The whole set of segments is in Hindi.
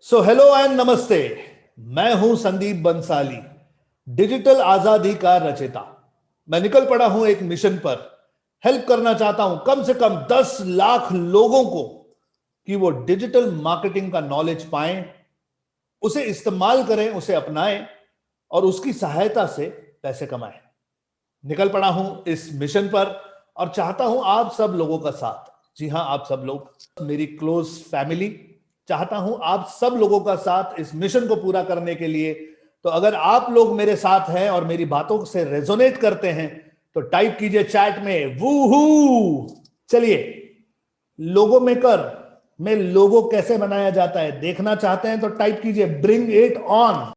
सो हेलो एंड नमस्ते। मैं हूं संदीप बंसाली, डिजिटल आजादी का रचयिता। मैं निकल पड़ा हूं एक मिशन पर। हेल्प करना चाहता हूं कम से कम 10 लाख लोगों को कि वो डिजिटल मार्केटिंग का नॉलेज पाएं, उसे इस्तेमाल करें, उसे अपनाएं और उसकी सहायता से पैसे कमाएं। निकल पड़ा हूं इस मिशन पर और चाहता हूं आप सब लोगों का साथ। जी हां, आप सब लोग, मेरी क्लोज फैमिली। चाहता हूं आप सब लोगों का साथ इस मिशन को पूरा करने के लिए। तो अगर आप लोग मेरे साथ हैं और मेरी बातों से रेजोनेट करते हैं तो टाइप कीजिए चैट में वूहू। चलिए, लोगो मेकर में लोगो कैसे बनाया जाता है देखना चाहते हैं तो टाइप कीजिए ब्रिंग इट ऑन।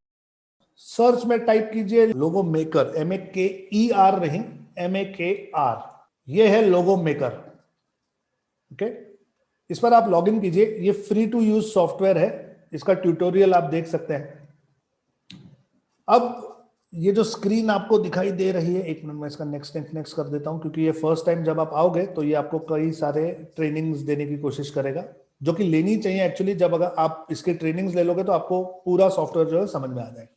सर्च में टाइप कीजिए लोगो मेकर, MAKER नहीं, MAKR। ये है लोगो मेकर। ओके, इस पर आप लॉगिन कीजिए। ये फ्री टू यूज सॉफ्टवेयर है, इसका ट्यूटोरियल आप देख सकते हैं। अब ये जो स्क्रीन आपको दिखाई दे रही है, एक मिनट में इसका नेक्स्ट नेक्स्ट नेक्स्ट कर देता हूं, क्योंकि ये फर्स्ट टाइम जब आप आओगे तो ये आपको कई सारे ट्रेनिंग्स देने की कोशिश करेगा, जो कि लेनी चाहिए एक्चुअली। जब अगर आप इसके ट्रेनिंग्स ले लोगे तो आपको पूरा सॉफ्टवेयर जो है समझ में आ जाएगा।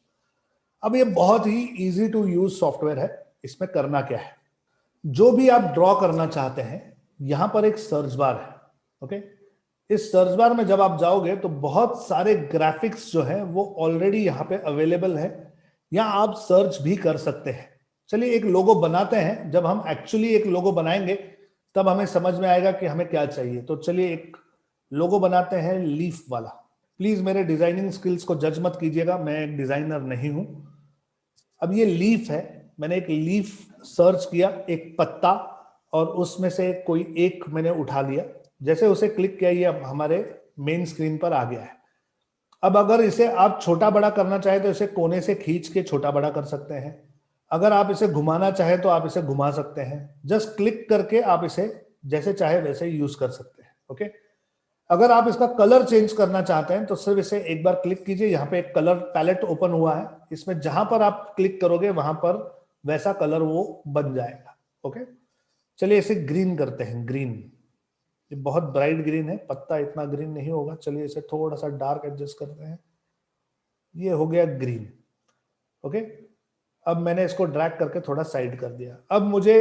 अब ये बहुत ही इजी टू यूज सॉफ्टवेयर है। इसमें करना क्या है, जो भी आप ड्रॉ करना चाहते हैं, यहां पर एक सर्च बार है। ओके, इस सर्च बार में जब आप जाओगे तो बहुत सारे ग्राफिक्स जो है वो ऑलरेडी यहां पे अवेलेबल है, या आप सर्च भी कर सकते हैं। चलिए एक लोगो बनाते हैं। जब हम एक्चुअली एक लोगो बनाएंगे तब हमें समझ में आएगा कि हमें क्या चाहिए। तो चलिए एक लोगो बनाते हैं लीफ वाला। प्लीज मेरे डिजाइनिंग स्किल्स को जज मत कीजिएगा, मैं एक डिजाइनर नहीं हूं। अब ये लीफ है, मैंने एक लीफ सर्च किया, एक पत्ता, और उसमें से कोई एक मैंने उठा लिया। जैसे उसे क्लिक किया, ये अब हमारे मेन स्क्रीन पर आ गया है। अब अगर इसे आप छोटा बड़ा करना चाहे तो इसे कोने से खींच के छोटा बड़ा कर सकते हैं। अगर आप इसे घुमाना चाहे तो आप इसे घुमा सकते हैं। जस्ट क्लिक करके आप इसे जैसे चाहे वैसे यूज कर सकते हैं। ओके, अगर आप इसका कलर चेंज करना चाहते हैं तो सिर्फ इसे एक बार क्लिक कीजिए। यहाँ पे एक कलर पैलेट ओपन हुआ है, इसमें जहां पर आप क्लिक करोगे वहां पर वैसा कलर वो बन जाएगा। ओके, चलिए इसे ग्रीन करते हैं। ग्रीन, ये बहुत ब्राइट ग्रीन है, पत्ता इतना ग्रीन नहीं होगा। चलिए इसे थोड़ा सा डार्क एडजस्ट करते हैं। ये हो गया ग्रीन। ओके, अब मैंने इसको ड्रैग करके थोड़ा साइड कर दिया। अब मुझे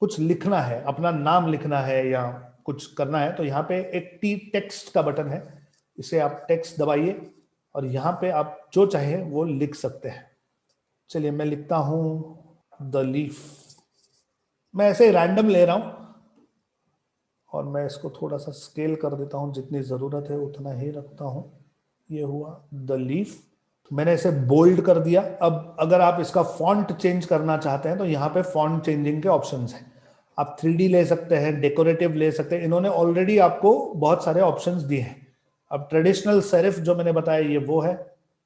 कुछ लिखना है, अपना नाम लिखना है या कुछ करना है, तो यहाँ पे एक टेक्स्ट का बटन है, इसे आप टेक्स्ट दबाइए और यहाँ पे आप जो चाहे वो लिख सकते हैं। चलिए मैं लिखता हूं द लीफ। मैं ऐसे रैंडम ले रहा हूं और मैं इसको थोड़ा सा स्केल कर देता हूं, जितनी जरूरत है उतना ही रखता हूं। ये हुआ द लीफ। मैंने इसे बोल्ड कर दिया। अब अगर आप इसका फॉन्ट चेंज करना चाहते हैं तो यहाँ पे फॉन्ट चेंजिंग के ऑप्शंस हैं। आप 3D ले सकते हैं, डेकोरेटिव ले सकते हैं। इन्होंने ऑलरेडी आपको बहुत सारे ऑप्शंस दिए हैं। अब ट्रेडिशनल सेरिफ जो मैंने बताया ये वो है।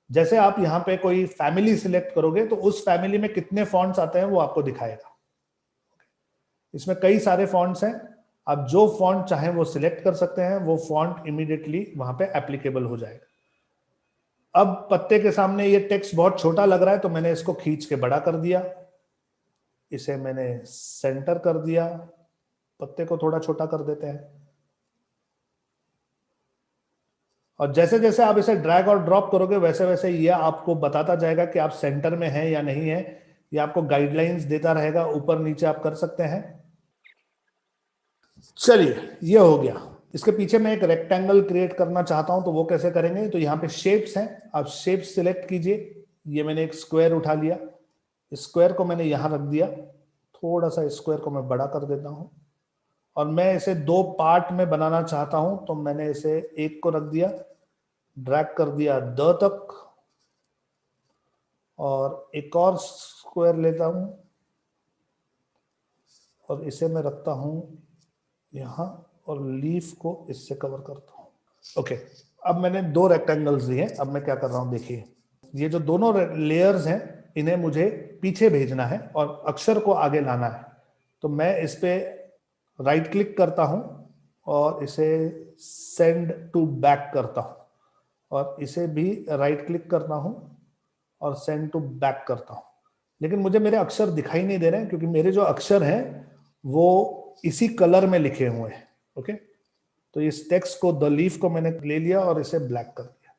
जैसे आप यहाँ पे कोई फैमिली सिलेक्ट करोगे तो उस फैमिली में कितने फॉन्ट्स आते हैं वो आपको दिखाएगा। इसमें कई सारे फॉन्ट्स हैं, आप जो फॉन्ट चाहें वो सिलेक्ट कर सकते हैं। वो फॉन्ट इमीडिएटली वहां पे एप्लीकेबल हो जाएगा। अब पत्ते के सामने ये टेक्स्ट बहुत छोटा लग रहा है तो मैंने इसको खींच के बड़ा कर दिया। इसे मैंने सेंटर कर दिया। पत्ते को थोड़ा छोटा कर देते हैं। और जैसे जैसे आप इसे ड्रैग और ड्रॉप करोगे वैसे वैसे ये आपको बताता जाएगा कि आप सेंटर में हैं या नहीं है। ये आपको गाइडलाइंस देता रहेगा, ऊपर नीचे आप कर सकते हैं। चलिए ये हो गया। इसके पीछे मैं एक रेक्टेंगल क्रिएट करना चाहता हूं तो वो कैसे करेंगे, तो यहाँ पे शेप्स हैं, आप शेप्स सिलेक्ट कीजिए। ये मैंने एक स्क्वायर उठा लिया, स्क्वायर को मैंने यहां रख दिया। थोड़ा सा स्क्वायर को मैं बड़ा कर देता हूं और मैं इसे 2 पार्ट में बनाना चाहता हूं तो मैंने इसे एक को रख दिया, ड्रैग कर दिया द तक, और एक और स्क्वायर लेता हूं और इसे मैं रखता हूं यहां और लीफ को इससे कवर करता हूं। ओके, अब मैंने 2 रेक्टेंगल्स दिए। अब मैं क्या कर रहा हूं, देखिए ये जो दोनों लेयर्स हैं इन्हें मुझे पीछे भेजना है और अक्षर को आगे लाना है। तो मैं इस पे राइट क्लिक करता हूं और इसे सेंड टू बैक करता हूं और इसे भी राइट क्लिक करता हूं और सेंड टू बैक करता हूं। लेकिन मुझे मेरे अक्षर दिखाई नहीं दे रहे हैं क्योंकि मेरे जो अक्षर हैं वो इसी कलर में लिखे हुए हैं। ओके, तो इस टेक्स्ट को, द लीफ को मैंने ले लिया और इसे ब्लैक कर दिया,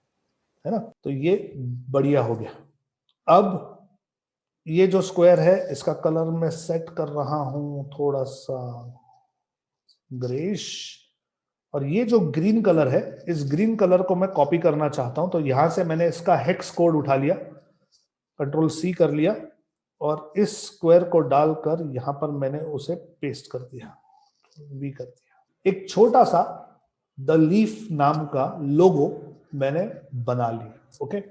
है ना। तो ये बढ़िया हो गया। अब ये जो स्क्वायर है इसका कलर मैं सेट कर रहा हूं थोड़ा सा ग्रेश, और ये जो ग्रीन कलर है, इस ग्रीन कलर को मैं कॉपी करना चाहता हूं। तो यहां से मैंने इसका हेक्स कोड उठा लिया, कंट्रोल सी कर लिया, और इस स्क्वायर को डालकर यहां पर मैंने उसे पेस्ट कर दिया, वी कर दिया। एक छोटा सा द लीफ नाम का लोगो मैंने बना लिया। ओके,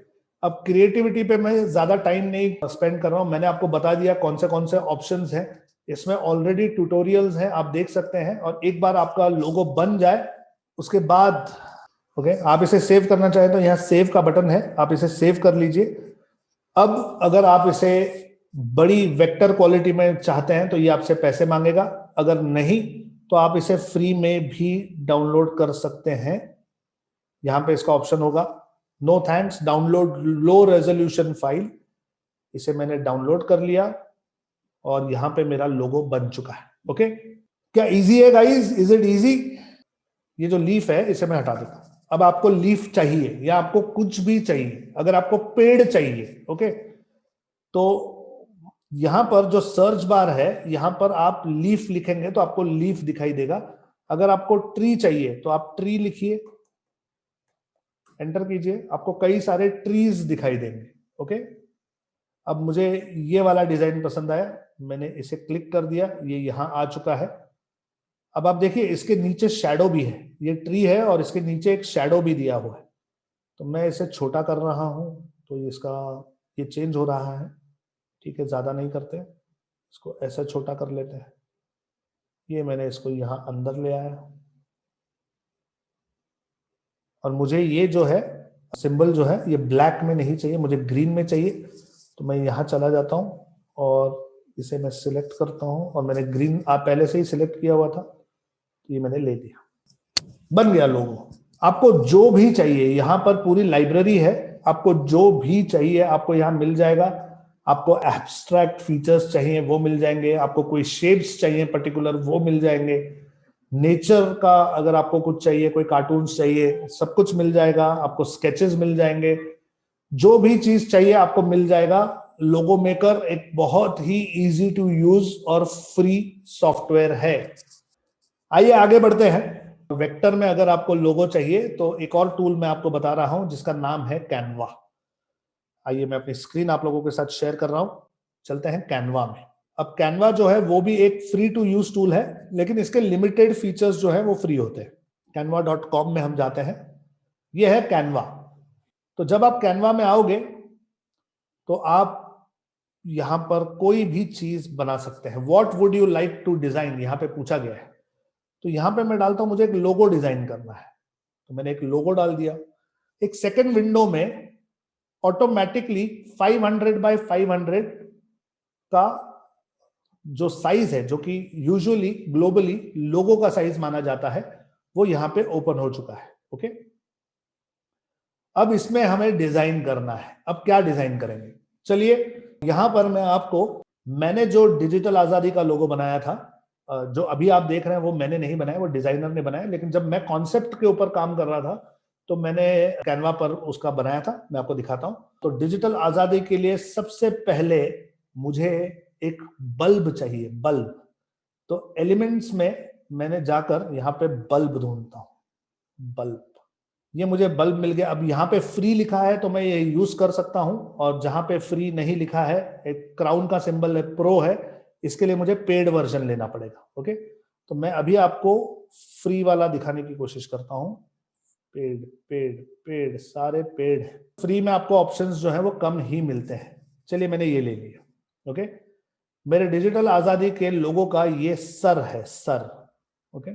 अब क्रिएटिविटी पे मैं ज्यादा टाइम नहीं स्पेंड कर रहा हूं। मैंने आपको बता दिया कौन से ऑप्शंस हैं, इसमें ऑलरेडी ट्यूटोरियल्स हैं, आप देख सकते हैं। और एक बार आपका लोगो बन जाए उसके बाद आप इसे सेव करना चाहें तो यहाँ सेव का बटन है, आप इसे सेव कर लीजिए। अब अगर आप इसे बड़ी वेक्टर क्वालिटी में चाहते हैं तो ये आपसे पैसे मांगेगा, अगर नहीं तो आप इसे फ्री में भी डाउनलोड कर सकते हैं। यहां पे इसका ऑप्शन होगा no thanks, download low resolution file. इसे मैंने डाउनलोड कर लिया और यहां पे मेरा लोगो बन चुका है। ओके, क्या इजी है गाइस? Is it easy? ये जो लीफ है इसे मैं हटा देता हूं। अब आपको लीफ चाहिए या आपको कुछ भी चाहिए, अगर आपको पेड़ चाहिए, ओके, तो यहां पर जो सर्च बार है, यहां पर आप लीफ लिखेंगे तो आपको लीफ दिखाई देगा। अगर आपको ट्री चाहिए तो आप ट्री लिखिए, एंटर कीजिए, आपको कई सारे ट्रीज दिखाई देंगे। ओके, अब मुझे ये वाला डिजाइन पसंद आया, मैंने इसे क्लिक कर दिया, ये यहां आ चुका है। अब आप देखिए इसके नीचे शैडो भी है, ये ट्री है और इसके नीचे एक शैडो भी दिया हुआ है। तो मैं इसे छोटा कर रहा हूं, तो इसका ये चेंज हो रहा है। ठीक है, ज्यादा नहीं करते, इसको ऐसा छोटा कर लेते हैं। ये मैंने इसको यहां अंदर ले आया, और मुझे ये जो है सिंबल जो है ये ब्लैक में नहीं चाहिए, मुझे ग्रीन में चाहिए। तो मैं यहां चला जाता हूं और इसे मैं सिलेक्ट करता हूं, और मैंने ग्रीन आप पहले से ही सिलेक्ट किया हुआ था, तो ये मैंने ले लिया, बन गया लोगो। आपको जो भी चाहिए, यहां पर पूरी लाइब्रेरी है, आपको जो भी चाहिए आपको यहां मिल जाएगा। आपको एब्स्ट्रैक्ट फीचर्स चाहिए वो मिल जाएंगे, आपको कोई शेप्स चाहिए पर्टिकुलर वो मिल जाएंगे, नेचर का अगर आपको कुछ चाहिए, कोई कार्टून्स चाहिए, सब कुछ मिल जाएगा। आपको स्केचेस मिल जाएंगे, जो भी चीज चाहिए आपको मिल जाएगा। लोगो मेकर एक बहुत ही इजी टू यूज और फ्री सॉफ्टवेयर है। आइए आगे बढ़ते हैं। वेक्टर में अगर आपको लोगो चाहिए तो एक और टूल मैं आपको बता रहा हूं जिसका नाम है कैनवा। आइए मैं अपनी स्क्रीन आप लोगों के साथ शेयर कर रहा हूं, चलते हैं कैनवा में। अब कैनवा जो है वो भी एक फ्री टू यूज टूल है, लेकिन इसके लिमिटेड फीचर्स जो है वो फ्री होते हैं। canva.com में हम जाते हैं, ये है कैनवा। तो जब आप कैनवा में आओगे तो आप यहां पर कोई भी चीज बना सकते हैं। What would you like to design यहां पे पूछा गया है, तो यहां पे मैं डालता हूं मुझे एक लोगो डिजाइन करना है, तो मैंने एक लोगो डाल दिया। एक सेकंड विंडो में ऑटोमेटिकली 500 बाय 500 का जो साइज है, जो कि यूजुअली ग्लोबली लोगो का साइज माना जाता है, वो यहां पे ओपन हो चुका है। ओके, अब इसमें हमें डिजाइन करना है। अब क्या डिजाइन करेंगे, चलिए यहां पर मैं आपको, मैंने जो डिजिटल आजादी का लोगो बनाया था, जो अभी आप देख रहे हैं वो मैंने नहीं बनाया, वो डिजाइनर ने बनाया। लेकिन जब मैं कॉन्सेप्ट के ऊपर काम कर रहा था तो मैंने कैनवा पर उसका बनाया था, मैं आपको दिखाता हूं। तो डिजिटल आजादी के लिए सबसे पहले मुझे एक बल्ब चाहिए, बल्ब। तो एलिमेंट्स में मैंने जाकर यहां पे बल्ब ढूंढता हूं, बल्ब, ये मुझे बल्ब मिल गया। अब यहाँ पे फ्री लिखा है तो मैं ये यूज कर सकता हूं, और जहां पे फ्री नहीं लिखा है, एक क्राउन का सिंबल है, प्रो है, इसके लिए मुझे पेड वर्जन लेना पड़ेगा। ओके, तो मैं अभी आपको फ्री वाला दिखाने की कोशिश करता हूं। पेड पेड पेड, सारे पेड है। फ्री में आपको ऑप्शंस जो है वो कम ही मिलते हैं। चलिए मैंने ये ले लिया। ओके, मेरे डिजिटल आजादी के लोगो का ये सर है, सर। ओके,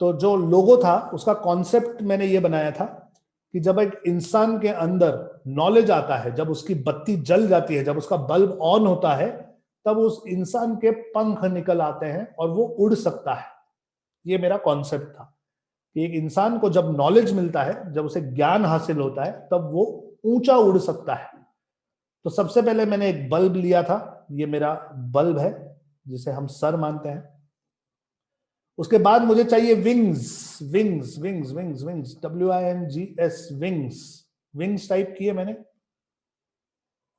तो जो लोगो था उसका कॉन्सेप्ट मैंने ये बनाया था कि जब एक इंसान के अंदर नॉलेज आता है, जब उसकी बत्ती जल जाती है, जब उसका बल्ब ऑन होता है, तब उस इंसान के पंख निकल आते हैं और वो उड़ सकता है। ये मेरा कॉन्सेप्ट था कि एक इंसान को जब नॉलेज मिलता है, जब उसे ज्ञान हासिल होता है, तब वो ऊंचा उड़ सकता है। तो सबसे पहले मैंने एक बल्ब लिया था, ये मेरा बल्ब है जिसे हम सर मानते हैं। उसके बाद मुझे चाहिए wings, wings wings wings wings, WINGS, wings. Wings type किए मैंने,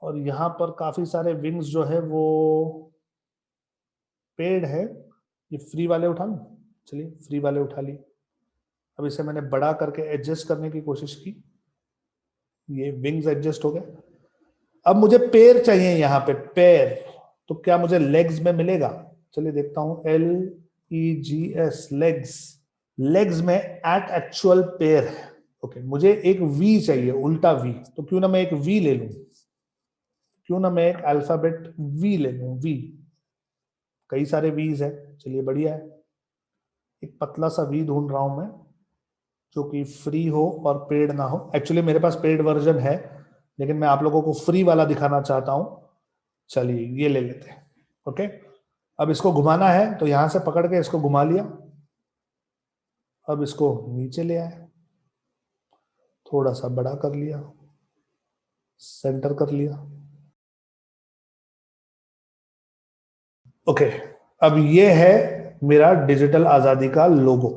और यहां पर काफी सारे विंग्स जो है वो पेड है। ये फ्री वाले उठा लूं, चलिए फ्री वाले उठा लिए। अब इसे मैंने बड़ा करके एडजस्ट करने की कोशिश की, ये विंग्स एडजस्ट हो गए। अब मुझे पैर चाहिए यहाँ पे, पैर। तो क्या मुझे लेग्स में मिलेगा? चलिए देखता हूं, LEGS, लेग्स। लेग्स में एट एक्चुअल पैर है। ओके, मुझे एक वी चाहिए, उल्टा वी। तो क्यों ना मैं एक वी ले लूं, क्यों ना मैं एक अल्फाबेट वी ले लूं, वी। कई सारे वीज है, चलिए बढ़िया है। एक पतला सा वी ढूंढ रहा हूं मैं, जो कि फ्री हो और पेड ना हो। एक्चुअली मेरे पास पेड वर्जन है, लेकिन मैं आप लोगों को फ्री वाला दिखाना चाहता हूं। चलिए ये ले लेते हैं। ओके, अब इसको घुमाना है, तो यहां से पकड़ के इसको घुमा लिया। अब इसको नीचे ले आए, थोड़ा सा बड़ा कर लिया, सेंटर कर लिया। ओके, अब ये है मेरा डिजिटल आजादी का लोगो।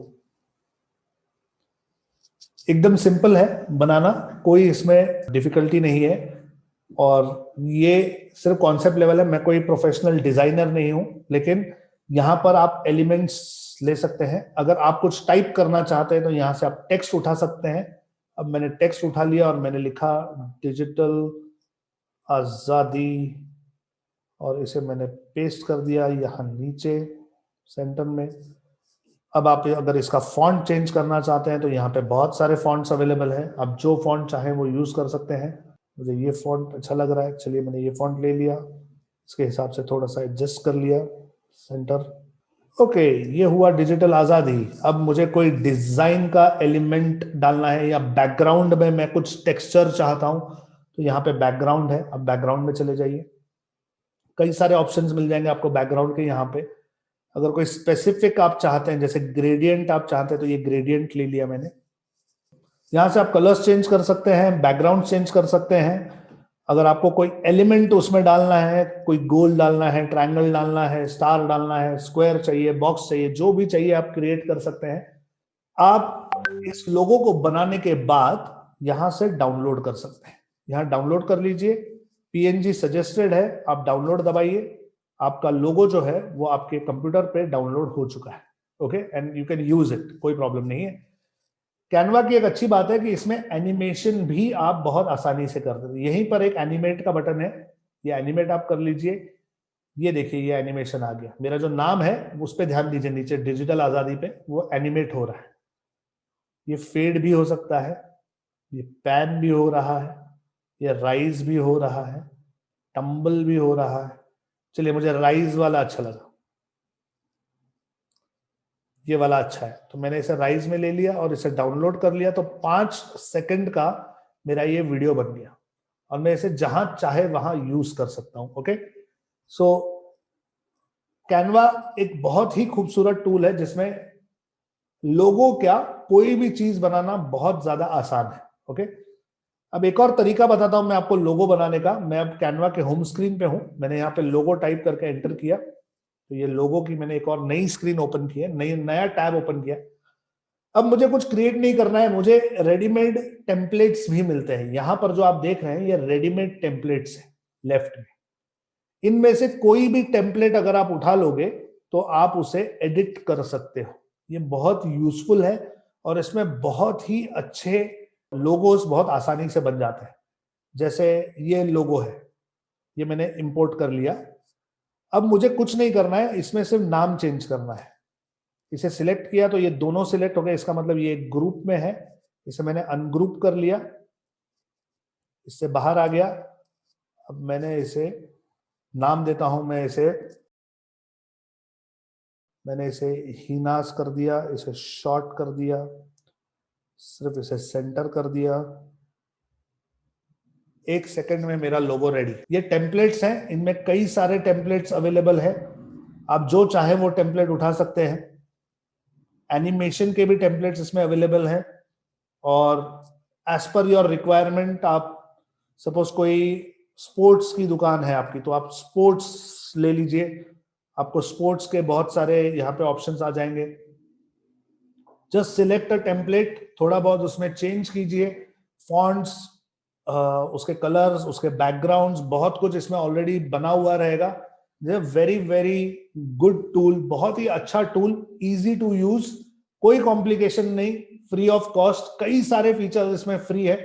एकदम सिंपल है बनाना, कोई इसमें डिफिकल्टी नहीं है। और ये सिर्फ कॉन्सेप्ट लेवल है, मैं कोई प्रोफेशनल डिजाइनर नहीं हूं। लेकिन यहां पर आप एलिमेंट्स ले सकते हैं। अगर आप कुछ टाइप करना चाहते हैं तो यहां से आप टेक्स्ट उठा सकते हैं। अब मैंने टेक्स्ट उठा लिया और मैंने लिखा डिजिटल आजादी, और इसे मैंने पेस्ट कर दिया यहाँ नीचे सेंटर में। अब आप अगर इसका फॉन्ट चेंज करना चाहते हैं तो यहाँ पे बहुत सारे फॉन्ट्स अवेलेबल हैं। आप जो फॉन्ट चाहें वो यूज कर सकते हैं। मुझे ये फॉन्ट अच्छा लग रहा है, चलिए मैंने ये फॉन्ट ले लिया, इसके हिसाब से थोड़ा सा एडजस्ट कर लिया, सेंटर। ओके, ये हुआ डिजिटल आजादी। अब मुझे कोई डिजाइन का एलिमेंट डालना है, या बैकग्राउंड में मैं कुछ टेक्सचर चाहता हूं, तो यहाँ पे बैकग्राउंड है। अब बैकग्राउंड में चले जाइए, कई सारे ऑप्शंस मिल जाएंगे आपको बैकग्राउंड के। यहाँ पे अगर कोई स्पेसिफिक आप चाहते हैं, जैसे ग्रेडियंट आप चाहते हैं, तो ये ग्रेडियंट ले लिया मैंने। यहां से आप कलर्स चेंज कर सकते हैं, बैकग्राउंड चेंज कर सकते हैं। अगर आपको कोई एलिमेंट उसमें डालना है, कोई गोल डालना है, ट्रायंगल डालना है, स्टार डालना है, स्क्वायर चाहिए, बॉक्स चाहिए, जो भी चाहिए आप क्रिएट कर सकते हैं। आप इस लोगो को बनाने के बाद यहां से डाउनलोड कर सकते हैं। यहां डाउनलोड कर लीजिए, PNG सजेस्टेड है, आप डाउनलोड दबाइए। आपका लोगो जो है वो आपके कंप्यूटर पे डाउनलोड हो चुका है। Okay, and you can use it, कोई प्रॉब्लम नहीं है। कैनवा की एक अच्छी बात है कि इसमें एनिमेशन भी आप बहुत आसानी से कर देते हैं। यहीं पर एक एनिमेट का बटन है, ये एनिमेट आप कर लीजिए। ये देखिए, ये एनिमेशन आ गया। मेरा जो नाम है उस पर ध्यान दीजिए, नीचे डिजिटल आजादी पे वो एनिमेट हो रहा है। ये फेड भी हो सकता है, ये पैन भी हो रहा है, ये राइज भी हो रहा है, टम्बल भी हो रहा है। चलिए, मुझे राइज वाला अच्छा लगा, ये वाला अच्छा है, तो मैंने इसे राइज में ले लिया और इसे डाउनलोड कर लिया। तो 5 सेकंड का मेरा ये वीडियो बन गया, और मैं इसे जहां चाहे वहां यूज कर सकता हूं। ओके, सो कैनवा एक बहुत ही खूबसूरत टूल है, जिसमें लोगो क्या, कोई भी चीज बनाना बहुत ज्यादा आसान है। ओके, अब एक और तरीका बताता हूं मैं आपको लोगो बनाने का। मैं अब कैनवा के होम स्क्रीन पे हूं, मैंने यहाँ पे लोगो टाइप करके एंटर किया, तो ये लोगो की मैंने एक और नई स्क्रीन ओपन की है, नया टैब ओपन किया। अब मुझे कुछ क्रिएट नहीं करना है, मुझे रेडीमेड टेम्पलेट्स भी मिलते हैं। यहां पर जो आप देख रहे हैं ये रेडीमेड टेम्पलेट्स है लेफ्ट में। इनमें से कोई भी टेम्पलेट अगर आप उठा लोगे तो आप उसे एडिट कर सकते हो। ये बहुत यूजफुल है, और इसमें बहुत ही अच्छे लोगोस बहुत आसानी से बन जाते हैं। जैसे ये लोगो है, ये मैंने इंपोर्ट कर लिया। अब मुझे कुछ नहीं करना है, इसमें सिर्फ नाम चेंज करना है। इसे सिलेक्ट किया तो ये दोनों सिलेक्ट हो गए, इसका मतलब ये एक ग्रुप में है। इसे मैंने अनग्रुप कर लिया, इससे बाहर आ गया। अब मैंने इसे नाम देता हूं, मैंने इसे हीनास कर दिया, इसे शॉर्ट कर दिया, सिर्फ इसे सेंटर कर दिया। 1 सेकंड में मेरा लोगो रेडी। ये टेम्पलेट्स हैं, इनमें कई सारे टेम्पलेट्स अवेलेबल है, आप जो चाहे वो टेम्पलेट उठा सकते हैं। एनिमेशन के भी टेम्पलेट्स इसमें अवेलेबल हैं, और एज पर योर रिक्वायरमेंट, आप सपोज कोई स्पोर्ट्स की दुकान है आपकी, तो आप स्पोर्ट्स ले लीजिए। आपको स्पोर्ट्स के बहुत सारे यहाँ पे ऑप्शंस आ जाएंगे। जस्ट सिलेक्ट अ टेम्पलेट, थोड़ा बहुत उसमें चेंज कीजिए, फॉन्ट्स, उसके कलर्स, उसके बैकग्राउंड्स, बहुत कुछ इसमें ऑलरेडी बना हुआ रहेगा। वेरी वेरी गुड टूल, बहुत ही अच्छा टूल, इजी टू यूज, कोई कॉम्प्लिकेशन नहीं, फ्री ऑफ कॉस्ट, कई सारे फीचर्स इसमें फ्री है।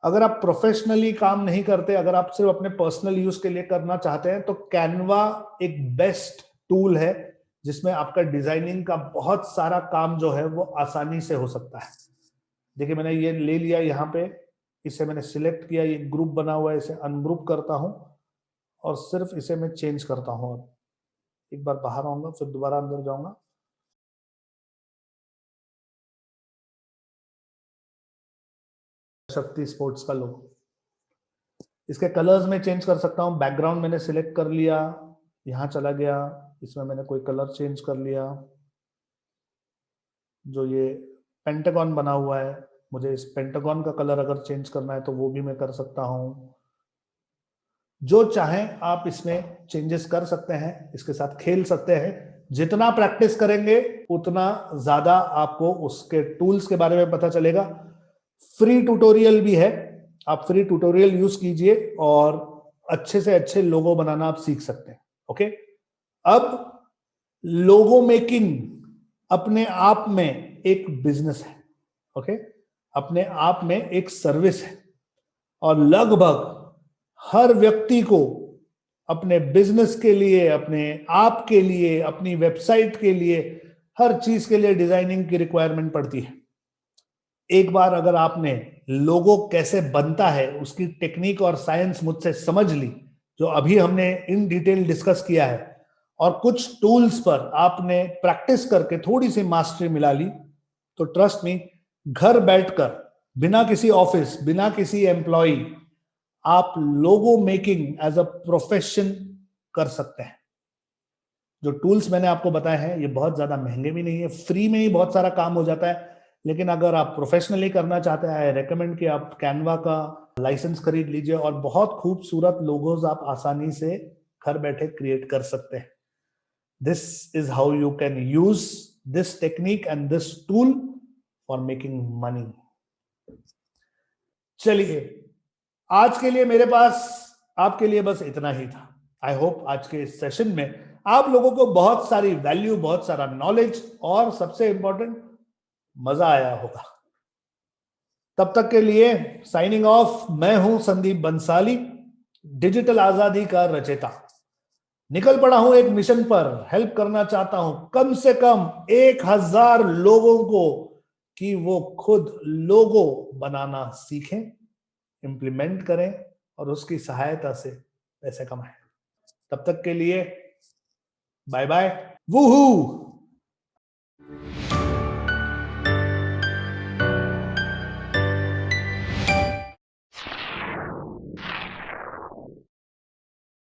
अगर आप प्रोफेशनली काम नहीं करते, अगर आप सिर्फ अपने पर्सनल यूज के लिए करना चाहते हैं, तो कैनवा एक बेस्ट टूल है जिसमें आपका डिजाइनिंग का बहुत सारा काम जो है वो आसानी से हो सकता है। देखिए मैंने ये ले लिया यहाँ पे, इसे मैंने सिलेक्ट किया, ये ग्रुप बना हुआ है, इसे अनग्रुप करता हूं और सिर्फ इसे मैं चेंज करता हूं। एक बार बाहर आऊंगा, फिर दोबारा अंदर जाऊंगा। शक्ति स्पोर्ट्स का लोगो, इसके कलर्स में चेंज कर सकता हूं। बैकग्राउंड मैंने सिलेक्ट कर लिया, यहां चला गया, इसमें मैंने कोई कलर चेंज कर लिया। जो ये पेंटागन बना हुआ है, मुझे इस पेंटागन का कलर अगर चेंज करना है तो वो भी मैं कर सकता हूं। जो चाहें आप इसमें चेंजेस कर सकते हैं, इसके साथ खेल सकते हैं। जितना प्रैक्टिस करेंगे उतना ज्यादा आपको उसके टूल्स के बारे में पता चलेगा। फ्री ट्यूटोरियल भी है, आप फ्री ट्यूटोरियल यूज कीजिए और अच्छे से अच्छे लोगो बनाना आप सीख सकते हैं। ओके, अब लोगो मेकिंग अपने आप में एक बिजनेस है। ओके, अपने आप में एक सर्विस है और लगभग हर व्यक्ति को अपने बिजनेस के लिए, अपने आप के लिए, अपनी वेबसाइट के लिए, हर चीज के लिए डिजाइनिंग की रिक्वायरमेंट पड़ती है। एक बार अगर आपने लोगो कैसे बनता है उसकी टेक्निक और साइंस मुझसे समझ ली, जो अभी हमने इन डिटेल डिस्कस किया है, और कुछ टूल्स पर आपने प्रैक्टिस करके थोड़ी सी मास्टरी मिला ली, तो ट्रस्ट मी, घर बैठकर बिना किसी ऑफिस, बिना किसी एम्प्लॉय, आप लोगो मेकिंग एज अ प्रोफेशन कर सकते हैं। जो टूल्स मैंने आपको बताए हैं ये बहुत ज्यादा महंगे भी नहीं है, फ्री में ही बहुत सारा काम हो जाता है। लेकिन अगर आप प्रोफेशनली करना चाहते हैं, आई रेकमेंड कि आप कैनवा का लाइसेंस खरीद लीजिए और बहुत खूबसूरत लोगोज आप आसानी से घर बैठे क्रिएट कर सकते हैं। This is how you can use this technique and this tool for making money. चलिए, आज के लिए मेरे पास आपके लिए बस इतना ही था। आई होप आज के इस सेशन में आप लोगों को बहुत सारी वैल्यू, बहुत सारा नॉलेज और सबसे इंपॉर्टेंट मजा आया होगा। तब तक के लिए साइनिंग ऑफ, मैं हूं संदीप बंसाली, डिजिटल आजादी का रचयिता। निकल पड़ा हूं एक मिशन पर, हेल्प करना चाहता हूं कम से कम 1000 लोगों को कि वो खुद लोगो बनाना सीखें, इंप्लीमेंट करें और उसकी सहायता से पैसे कमाएं। तब तक के लिए बाय बाय, वूहू।